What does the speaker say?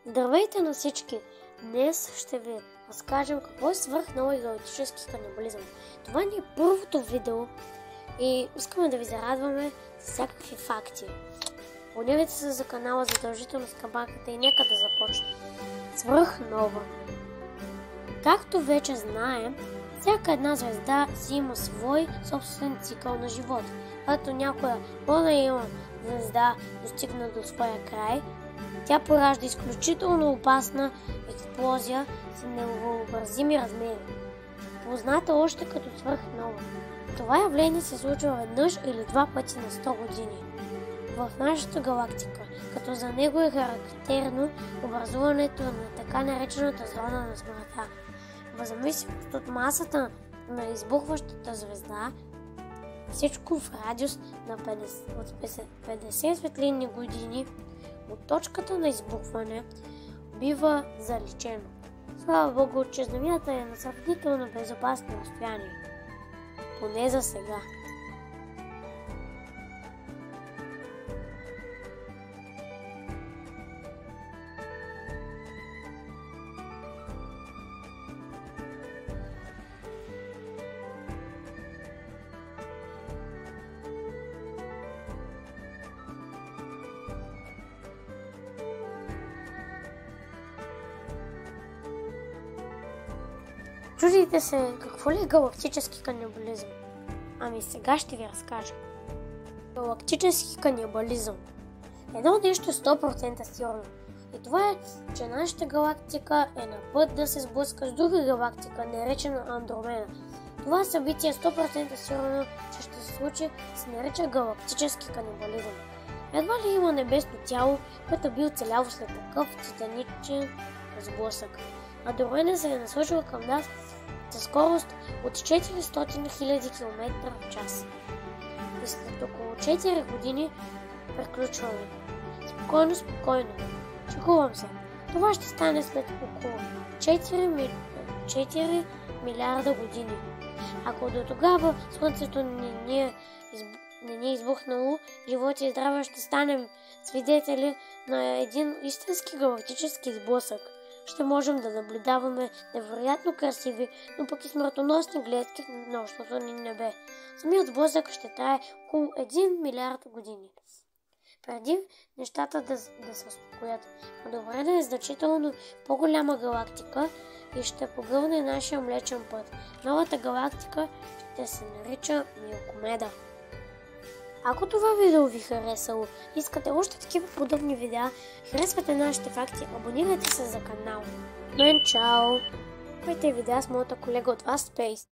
Здравейте на всички! Днес ще ви разкажем какво е свръхновия галактически канибализъм. Това ни е първото видео и искаме да ви зарадваме с всякакви факти. Абонирайте се за канала задължително с камбанката и нека да започнем. Свръхнова. Както вече знаем, всяка една звезда си има свой собствен цикъл на живот. Когато някоя по-наивна звезда достигна до своя край, тя поражда изключително опасна експлозия с невъобразими размери, позната още като свръхнова. Това явление се случва веднъж или два пъти на 100 години в нашата галактика, като за него е характерно образуването на така наречената зона на смъртта. В зависимост от масата на избухващата звезда, всичко в радиус на 50 светлинни години от точката на избухване бива заличено. Слава Богу, че Земята е на сравнително безопасно разстояние. Поне за сега. Чудите се какво ли е галактически канибализъм? Ами сега ще ви разкажа. Галактически канибализъм. Едно нещо е 100% сигурно. И това е, че нашата галактика е на път да се сблъска с друга галактика, наречена Андромеда. Това събитие е 100% сигурно, че ще се случи, се нарича галактически канибализъм. Едва ли има небесно тяло, което би оцеляло след такъв титаничен сблъсък. Андромеда се е насочила към нас със скорост от 400 000 км в час. И след около 4 години приключваме. Спокойно. Шегувам се. Това ще стане след около 4 милиарда години. Ако до тогава Слънцето не ни е избухнало, живот и здраве ще станем свидетели на един истински галактически сблъсък. Ще можем да наблюдаваме невероятно красиви, но пък и смъртоносни гледки в нощното ни небе. Самият сблъсък ще трае около 1 милиард години. Преди нещата да се успокоят, Андромеда е значително по-голяма галактика и ще погълне нашия Млечен път. Новата галактика ще се нарича Милкомеда. Ако това видео ви харесало, искате още такива подобни видеа, харесвате нашите факти, абонирайте се за канала. Чао! Гледайте видеа с моята колега от Space.